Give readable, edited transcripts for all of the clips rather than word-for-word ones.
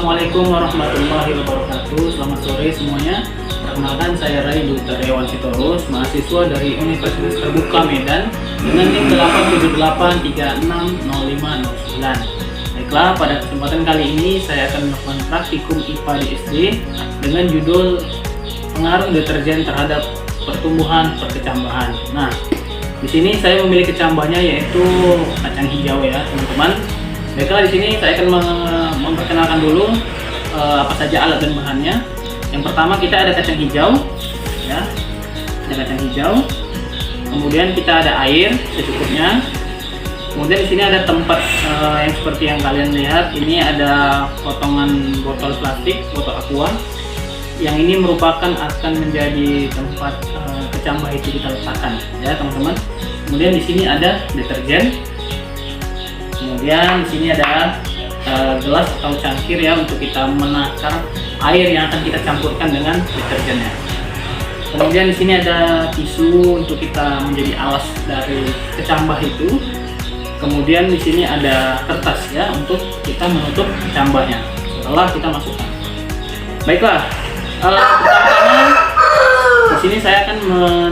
Assalamualaikum warahmatullahi wabarakatuh. Selamat sore semuanya. Perkenalkan, saya Rai Dutariawan Sitorus, mahasiswa dari Universitas Terbuka Medan dengan NIM 878360509. Baiklah, pada kesempatan kali ini saya akan melakukan praktikum IPA di SD dengan judul pengaruh deterjen terhadap pertumbuhan perkecambahan. Nah, di sini saya memilih kecambahnya yaitu kacang hijau ya, teman-teman. Baiklah, di sini saya akan memperkenalkan dulu apa saja alat dan bahannya. Yang pertama kita ada kacang hijau, ya, ada kacang hijau. Kemudian kita ada air secukupnya. Kemudian di sini ada tempat yang seperti yang kalian lihat. Ini ada potongan botol plastik, botol aqua. Yang ini merupakan akan menjadi tempat kecambah itu kita letakkan, ya teman-teman. Kemudian di sini ada deterjen. Kemudian di sini ada gelas atau cangkir ya untuk kita menakar air yang akan kita campurkan dengan deterjennya. Kemudian di sini ada tisu untuk kita menjadi alas dari kecambah itu. Kemudian di sini ada kertas ya untuk kita menutup kecambahnya setelah kita masukkan. Baiklah, pertama di sini saya akan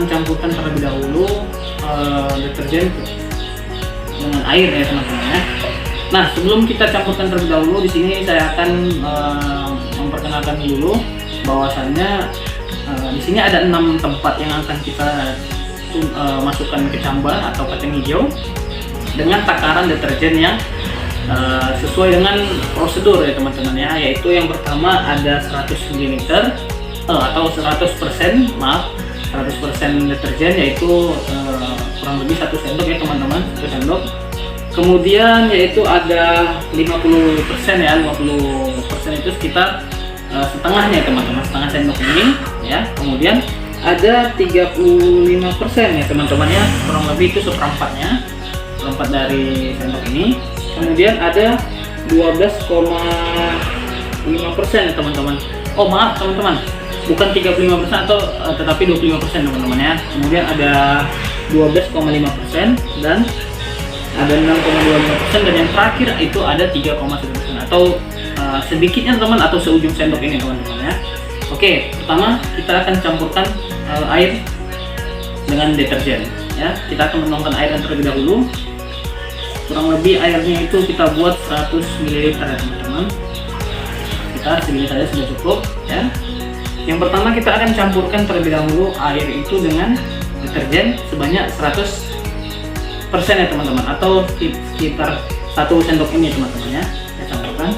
mencampurkan terlebih dahulu deterjen dengan air ya teman-teman ya. Nah, sebelum kita campurkan terlebih dahulu, di sini saya akan memperkenalkan dulu bahwasannya di sini ada 6 tempat yang akan kita masukkan kecambah atau kacang hijau dengan takaran deterjen yang sesuai dengan prosedur ya teman-teman ya. Yaitu yang pertama ada 100 ml atau 100% maaf 100% deterjen, yaitu kurang lebih 1 sendok ya teman-teman, 1 sendok. Kemudian yaitu ada 50% ya, 50% itu sekitar setengahnya teman-teman, setengah sendok ini ya. Kemudian ada 35% ya teman-teman ya, kurang lebih itu seperempatnya, seperempat dari sendok ini. Kemudian ada 12,5% ya teman-teman. Oh maaf teman-teman, bukan 35% atau tetapi 25% teman-teman ya. Kemudian ada 12,5% dan ada 6,25% dan yang terakhir itu ada 3,1% atau sedikitnya teman atau seujung sendok ini teman-teman ya. Oke, pertama kita akan campurkan air dengan deterjen ya. Kita akan menuangkan air terlebih dahulu. Kurang lebih airnya itu kita buat 100 ml ya teman-teman. Kita segini saja sudah cukup ya. Yang pertama kita akan campurkan terlebih dahulu air itu dengan deterjen sebanyak 100% ya teman-teman, atau sekitar 1 sendok ini teman-teman ya. Saya campurkan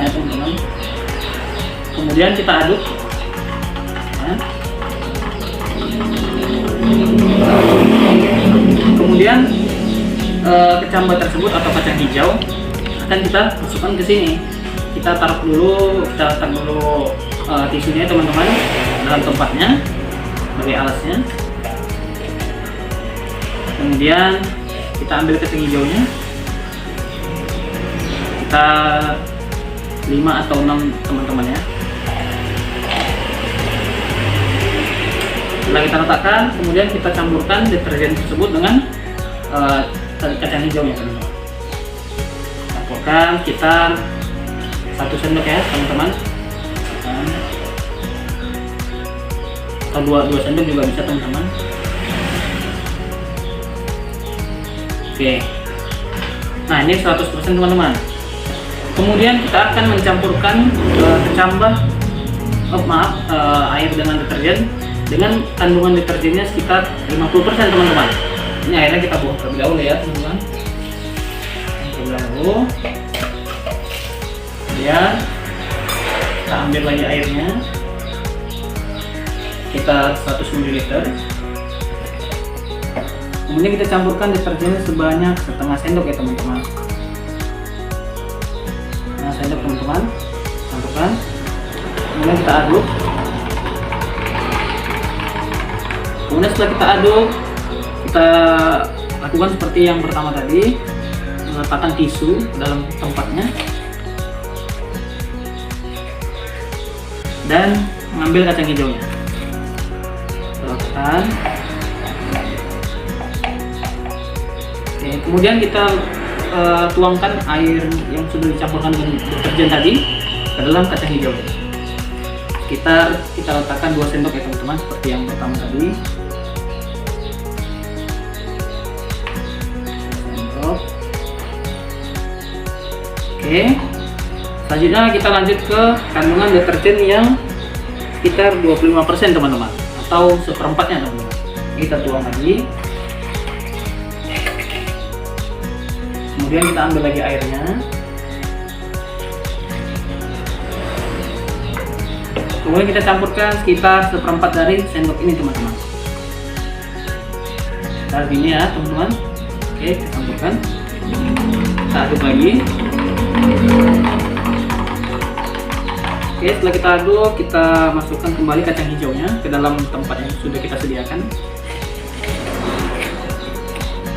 ya teman-teman. Kemudian kita aduk ya. Kemudian kecambah tersebut atau kacang hijau akan kita masukkan ke sini. Kita taruh dulu, kita letak dulu tisunya teman-teman dalam tempatnya sebagai alasnya. Kemudian kita ambil kacang hijaunya, kita 5 atau 6 teman-teman ya. Setelah kita letakkan, kemudian kita campurkan deterjen tersebut dengan kacang hijaunya teman-teman. Campurkan kita 1 sendok ya teman-teman, atau 2 sendok juga bisa teman-teman. Oke, nah ini 100% teman-teman. Kemudian kita akan mencampurkan kecambah air dengan deterjen dengan kandungan deterjennya sekitar 50% teman-teman. Ini airnya kita buang terlebih dahulu ya teman-teman, terlebih dahulu. Kemudian kita ambil lagi airnya, kita 100 ml. Kemudian kita campurkan deterjennya sebanyak setengah sendok ya teman-teman. Nah, sendok teman-teman, campurkan. Kemudian kita aduk. Kemudian setelah kita aduk, kita lakukan seperti yang pertama tadi, meletakkan tisu dalam tempatnya dan mengambil kacang hijaunya. Letakkan. Oke, kemudian kita tuangkan air yang sudah dicampurkan dengan deterjen tadi ke dalam kacang hijau. Kita letakkan 2 sendok ya teman-teman, seperti yang pertama tadi. Sendok. Oke. Selanjutnya kita lanjut ke kandungan deterjen yang sekitar 25% teman-teman, atau seperempatnya teman-teman. Kita tuang lagi. Kemudian kita ambil lagi airnya. Kemudian kita campurkan sekitar seperempat dari sendok ini teman-teman. Kita gini ya teman-teman. Oke, kita campurkan. Kita aduk lagi. Oke, setelah kita aduk, kita masukkan kembali kacang hijaunya ke dalam tempat yang sudah kita sediakan.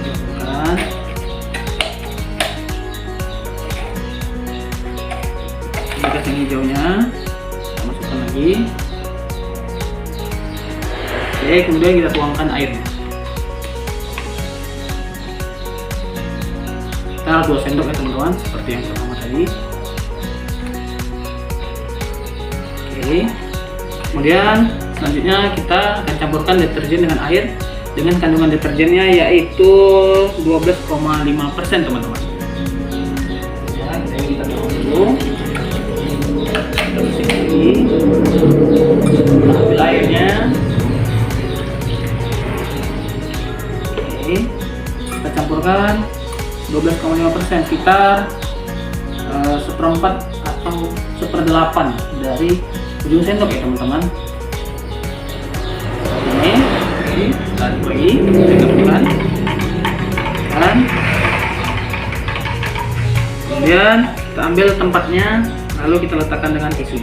Masukkan. Ini kacang hijaunya. Masukkan lagi. Oke, kemudian kita tuangkan airnya. Kita 2 sendok ya teman-teman, seperti yang pertama tadi. Oke. Kemudian selanjutnya kita akan campurkan deterjen dengan air dengan kandungan deterjennya yaitu 12,5% teman-teman. Ya, kita tuang dulu. Kita ambil airnya. Oke, kita campurkan 12,5%, sekitar seperempat atau seperdelapan dari ujung sendok ya teman-teman. Ini kita aduk lagi, kita campurkan, dan kemudian kita ambil tempatnya. Lalu kita letakkan dengan tisu.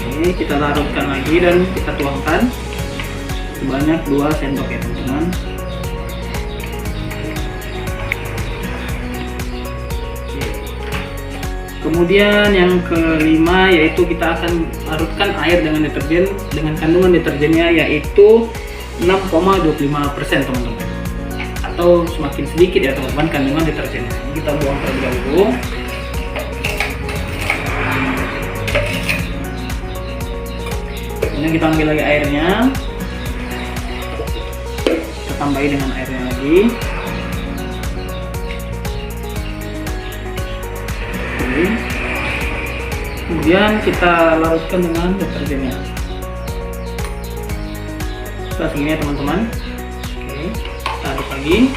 Oke, kita larutkan lagi dan kita tuangkan sebanyak 2 sendok ya teman-teman. Kemudian yang kelima yaitu kita akan larutkan air dengan deterjen dengan kandungan deterjennya yaitu 6,25% teman-teman, atau semakin sedikit ya teman-teman kandungan deterjennya. Kita buang terlebih dahulu. Kemudian kita ambil lagi airnya, kita tambahi dengan airnya lagi. Oke. Kemudian kita larutkan dengan deterjennya. Setelah segini ya teman-teman. Oke, kita aduk lagi.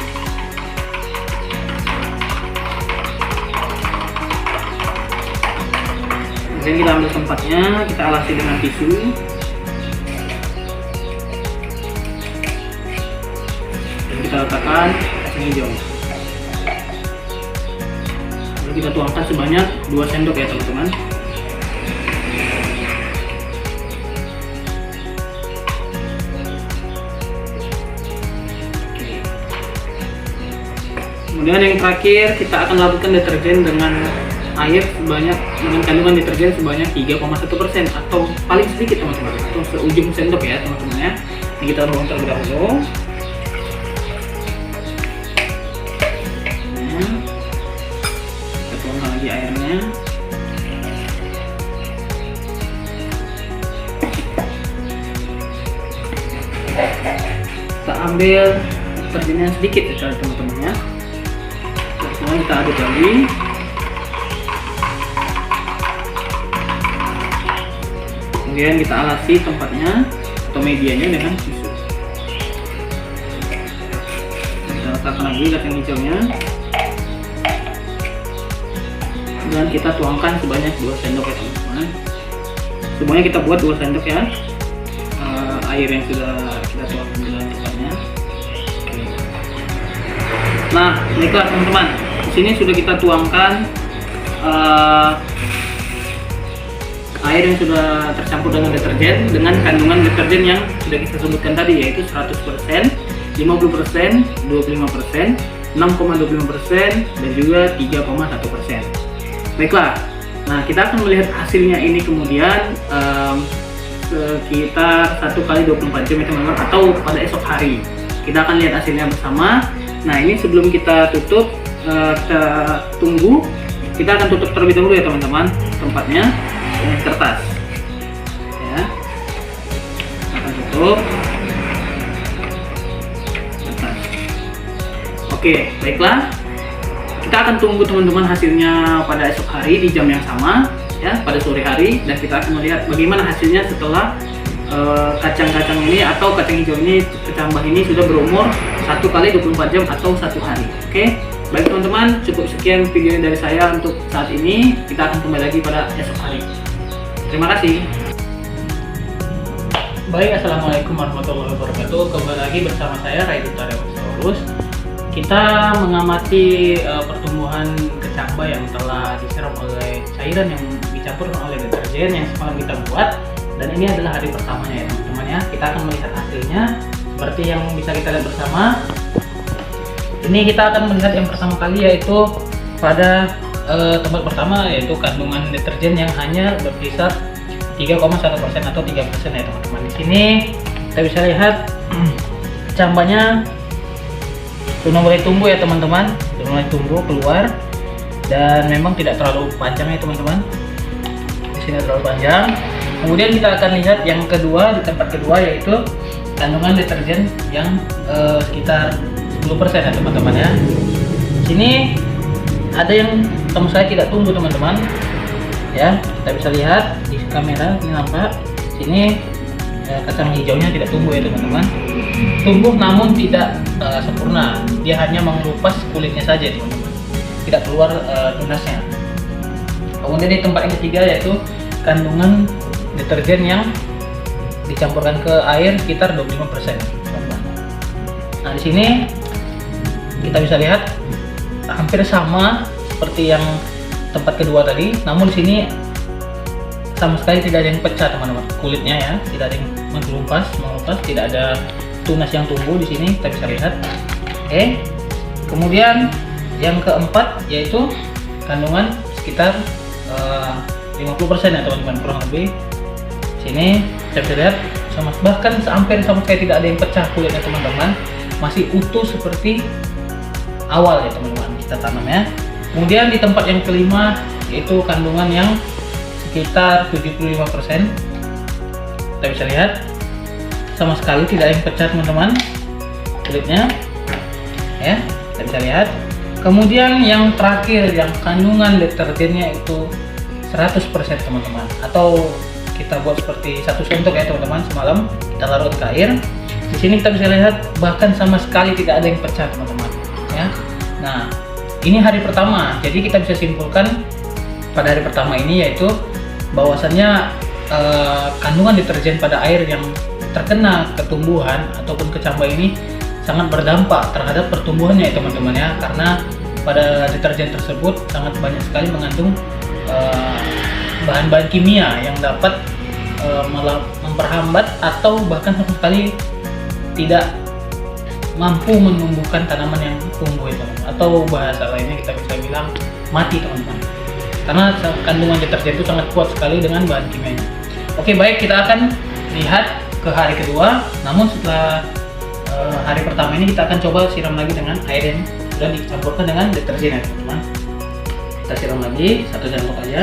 Kemudian kita ambil tempatnya, kita alasi dengan tisu. Dan kita letakkan kacang hijau. Lalu kita tuangkan sebanyak 2 sendok ya teman-teman. Kemudian yang terakhir kita akan larutkan deterjen dengan air dengan kandungan deterjen sebanyak 3,1% atau paling sedikit teman-teman, atau seujung sendok ya teman-teman ya. Ini kita buang terlebih dahulu. Kita tuangkan lagi airnya. Kita ambil deterjennya sedikit ya teman-teman ya. Kemudian kita aduk lagi. Kemudian kita alasi tempatnya atau medianya dengan tisu. Kita letakkan lagi kacang hijaunya. Dan kita tuangkan sebanyak 2 sendok ya teman-teman. Semuanya kita buat 2 sendok ya. Air yang sudah kita tuangkan di dalam tempatnya. Nah, baiklah teman-teman. Di sini sudah kita tuangkan air yang sudah tercampur dengan deterjen dengan kandungan deterjen yang sudah kita sebutkan tadi yaitu 100%, 50%, 25%, 6,25% dan juga 3,1%. Baiklah, Nah, kita akan melihat hasilnya ini kemudian sekitar 1 kali 24 jam ya teman-teman, atau pada esok hari. Kita akan lihat hasilnya bersama. Nah, ini sebelum kita tutup, kita tunggu. Kita akan tutup terlebih dahulu ya teman-teman tempatnya dengan kertas. Ya, kita akan tutup kertas. Oke, baiklah. Kita akan tunggu teman-teman hasilnya pada esok hari di jam yang sama, ya, pada sore hari, dan kita akan melihat bagaimana hasilnya setelah kacang-kacang ini atau kacang hijau ini, kecambah ini sudah berumur 1 kali 24 jam atau 1 hari. Oke, baik teman-teman, cukup sekian video dari saya untuk saat ini. Kita akan kembali lagi pada esok hari. Terima kasih. Baik, assalamualaikum warahmatullahi wabarakatuh. Kembali lagi bersama saya Ray Dutariawasaurus. Kita mengamati pertumbuhan kecambah yang telah disiram oleh cairan yang dicampurkan oleh deterjen yang semalam kita buat, dan ini adalah hari pertamanya ya teman-teman ya. Kita akan melihat hasilnya seperti yang bisa kita lihat bersama. Ini kita akan melihat yang pertama kali, yaitu pada tempat pertama, yaitu kandungan deterjen yang hanya berkisar 3,1% atau 3% ya teman-teman. Di sini kita bisa lihat kecambahnya sudah mulai tumbuh ya teman-teman, sudah mulai tumbuh keluar, dan memang tidak terlalu panjang ya teman-teman. Di sini terlalu panjang. Kemudian kita akan lihat yang kedua, di tempat kedua, yaitu kandungan deterjen yang sekitar 10% ya teman-teman ya. Di sini ada yang sama sekali tidak tumbuh teman-teman. Ya, kita bisa lihat di kamera ini nampak. Sini kacang hijaunya tidak tumbuh ya teman-teman. Tumbuh namun tidak sempurna, dia hanya mengelupas kulitnya saja teman-teman, tidak keluar tunasnya. Kemudian di tempat yang ketiga, yaitu kandungan deterjen yang dicampurkan ke air sekitar 25% teman-teman. Nah, di sini kita bisa lihat hampir sama seperti yang tempat kedua tadi, namun di sini sama sekali tidak ada yang pecah teman-teman, kulitnya ya, tidak ada yang mengelupas, tidak ada tunas yang tumbuh di sini, kita bisa lihat. Oke. Kemudian yang keempat, yaitu kandungan sekitar 50% ya teman-teman, kurang lebih. Sini kita bisa lihat bahkan hampir sama sekali tidak ada yang pecah kulitnya teman-teman, masih utuh seperti awal ya teman-teman kita tanam ya. Kemudian di tempat yang kelima, yaitu kandungan yang sekitar 75%, kita bisa lihat sama sekali tidak ada yang pecah teman-teman kulitnya ya, kita bisa lihat. Kemudian yang terakhir, yang kandungan deterjennya itu 100% teman-teman, atau kita buat seperti 1 sendok ya teman-teman, semalam kita larutkan ke air. Di sini kita bisa lihat bahkan sama sekali tidak ada yang pecah teman-teman ya. Nah, ini hari pertama, jadi kita bisa simpulkan pada hari pertama ini, yaitu bahwasannya kandungan deterjen pada air yang terkena ketumbuhan ataupun kecambah ini sangat berdampak terhadap pertumbuhannya ya teman-teman ya, karena pada deterjen tersebut sangat banyak sekali mengandung bahan-bahan kimia yang dapat memperhambat atau bahkan sama sekali tidak mampu menumbuhkan tanaman yang tumbuh ya teman-teman, atau bahasa lainnya kita bisa bilang mati teman-teman, karena kandungan deterjen itu sangat kuat sekali dengan bahan kimianya. Oke, baik, kita akan lihat ke hari kedua, namun setelah hari pertama ini kita akan coba siram lagi dengan air yang sudah dicampurkan dengan deterjen ya teman-teman. Kita siram lagi 1 sendok aja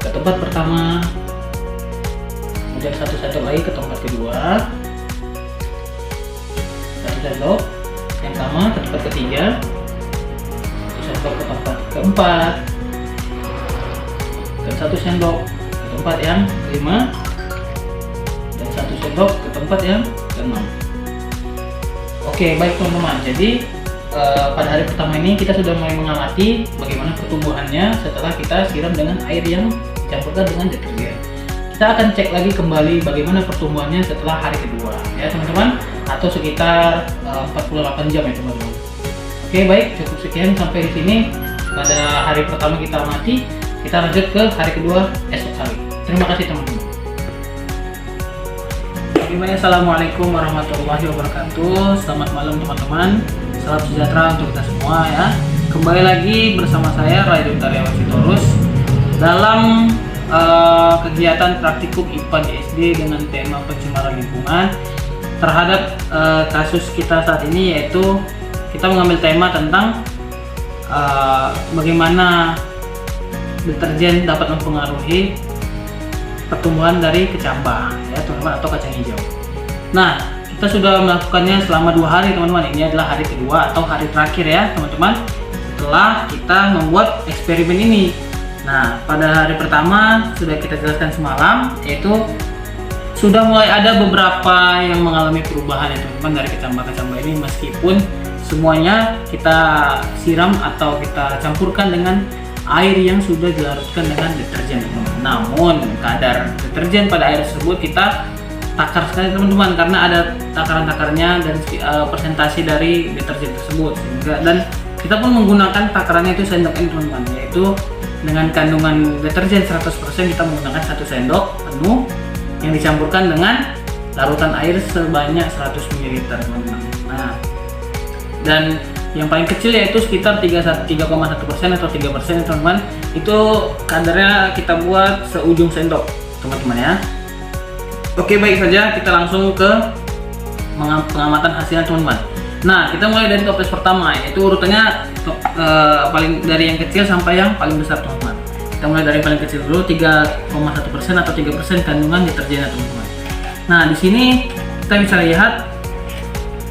ke tempat pertama, kemudian 1 sendok lagi ke tempat kedua, 1 sendok yang sama ke tempat ketiga, 1 sendok ke tempat keempat, dan 1 sendok ke tempat yang kelima, dan 1 sendok ke tempat yang keenam. Oke, baik teman-teman, jadi pada hari pertama ini kita sudah mulai mengamati bagaimana pertumbuhannya setelah kita siram dengan air yang dicampurkan dengan deterjen. Kita akan cek lagi kembali bagaimana pertumbuhannya setelah hari kedua ya teman-teman, atau sekitar 48 jam ya teman-teman. Oke, baik, cukup sekian sampai di sini pada hari pertama kita amati. Kita lanjut ke hari kedua esok hari. Terima kasih teman-teman. Assalamualaikum warahmatullahi wabarakatuh. Selamat malam teman-teman. Salam sejahtera untuk kita semua ya. Kembali lagi bersama saya Ray Dutariawasaurus dalam kegiatan praktikum IPA di SD dengan tema pencemaran lingkungan terhadap kasus kita saat ini, yaitu kita mengambil tema tentang bagaimana deterjen dapat mempengaruhi pertumbuhan dari kecambah ya teman-teman, atau kacang hijau. Nah, kita sudah melakukannya selama 2 hari teman-teman. Ini adalah hari kedua atau hari terakhir ya teman-teman setelah kita membuat eksperimen ini. Nah, pada hari pertama sudah kita jelaskan semalam, yaitu sudah mulai ada beberapa yang mengalami perubahan ya teman-teman dari kecambah-kecambah ini, meskipun semuanya kita siram atau kita campurkan dengan air yang sudah dilarutkan dengan deterjen. Namun kadar deterjen pada air tersebut kita takar sekali teman-teman, karena ada takaran-takarnya dan persentase dari deterjen tersebut, dan kita pun menggunakan takarannya itu sendok ini teman-teman, yaitu dengan kandungan deterjen 100% kita menggunakan 1 sendok penuh yang dicampurkan dengan larutan air sebanyak 100 ml teman-teman. Nah, dan yang paling kecil yaitu sekitar 3,1% atau 3% teman-teman. Itu kadarnya kita buat seujung sendok teman-teman ya. Oke, baik saja, kita langsung ke pengamatan hasilnya teman-teman. Nah, kita mulai dari toples pertama, yaitu urutannya paling dari yang kecil sampai yang paling besar teman-teman. Kita mulai dari paling kecil dulu, 3,1% atau 3% kandungan deterjen teman-teman. Nah, di sini kita bisa lihat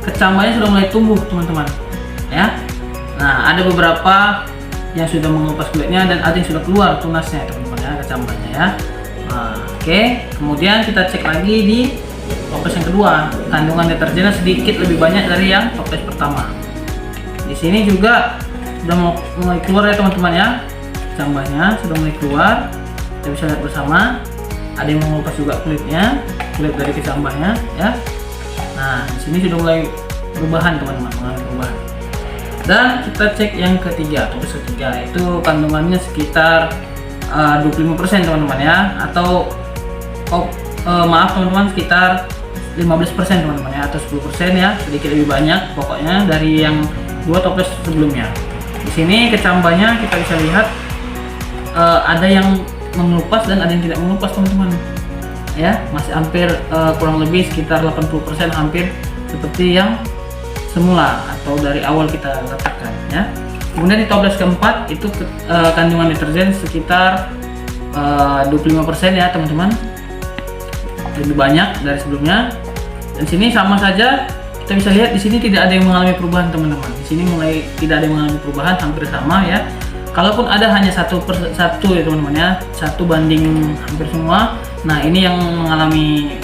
kecambahnya sudah mulai tumbuh teman-teman ya. Nah, ada beberapa yang sudah mengelupas kulitnya dan ada yang sudah keluar tunasnya teman-teman ya, kecambahnya ya. Nah, oke, kemudian kita cek lagi di toples yang kedua, kandungan deterjennya sedikit lebih banyak dari yang toples pertama. Di sini juga sudah mulai keluar ya teman-teman ya, kecambahnya sudah mulai keluar. Kita bisa lihat bersama, ada yang mengelupas juga kulitnya, kulit dari kecambahnya ya. Nah, di sini sudah mulai perubahan teman-teman, mengalami perubahan. Dan kita cek yang ketiga, toples ketiga, itu kandungannya sekitar 25% teman-teman ya, atau maaf teman-teman, sekitar 15% teman-teman ya, atau 10% ya, sedikit lebih banyak pokoknya dari yang 2 toples sebelumnya. Di sini kecambahnya kita bisa lihat ada yang mengelupas dan ada yang tidak mengelupas teman-teman ya, masih hampir kurang lebih sekitar 80%, hampir seperti yang semula atau dari awal kita letakkan ya. Kemudian di toples keempat itu kandungan deterjen sekitar 25% ya teman-teman, lebih banyak dari sebelumnya. Dan sini sama saja, kita bisa lihat di sini tidak ada yang mengalami perubahan teman-teman. Di sini mulai tidak ada yang mengalami perubahan, hampir sama ya. Kalaupun ada hanya 1 per 1 ya teman-teman ya, 1 banding hampir semua. Nah, ini yang mengalami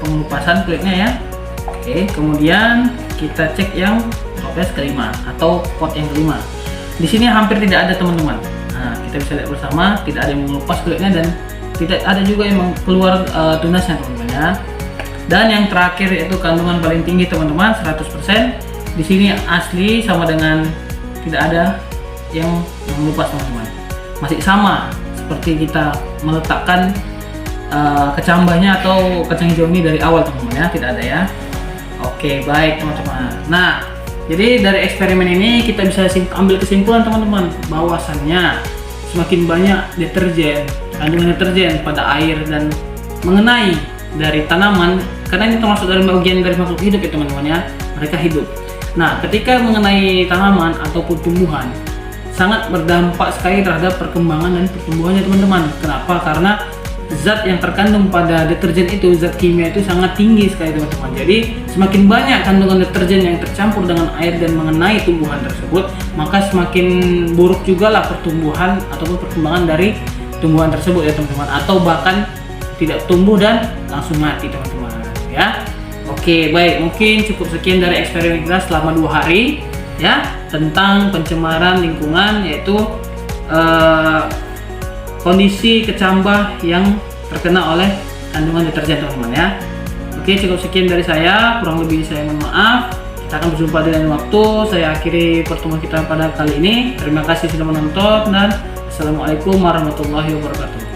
pengelupasan kulitnya ya. Oke, kemudian kita cek yang toples kelima atau pot yang kelima. Di sini hampir tidak ada teman-teman. Nah, kita bisa lihat bersama, tidak ada yang mengelupas kulitnya dan tidak ada juga yang keluar tunasnya teman-teman ya. Dan yang terakhir yaitu kandungan paling tinggi teman-teman, 100%. Di sini asli sama dengan tidak ada yang mengelupas teman-teman. Masih sama seperti kita meletakkan kecambahnya atau kacang hijau ini dari awal teman-teman ya, tidak ada ya. Oke, baik teman-teman. Nah, jadi dari eksperimen ini kita bisa ambil kesimpulan teman-teman, bahwasannya semakin banyak deterjen, kandungan deterjen pada air dan mengenai dari tanaman, karena ini termasuk dari bagian dari makhluk hidup ya teman-teman ya, mereka hidup. Nah, ketika mengenai tanaman ataupun tumbuhan, sangat berdampak sekali terhadap perkembangan dan pertumbuhannya teman-teman. Kenapa? Karena zat yang terkandung pada deterjen itu, zat kimia itu sangat tinggi sekali teman-teman. Jadi semakin banyak kandungan deterjen yang tercampur dengan air dan mengenai tumbuhan tersebut, maka semakin buruk juga lah pertumbuhan ataupun perkembangan dari tumbuhan tersebut ya teman-teman, atau bahkan tidak tumbuh dan langsung mati teman-teman ya. Oke, baik, mungkin cukup sekian dari eksperimen kita selama 2 hari ya, tentang pencemaran lingkungan, yaitu kondisi kecambah yang terkena oleh kandungan deterjen teman-teman ya. Oke, cukup sekian dari saya, kurang lebih saya mohon maaf. Kita akan berjumpa di lain waktu. Saya akhiri pertemuan kita pada kali ini. Terima kasih sudah menonton dan assalamualaikum warahmatullahi wabarakatuh.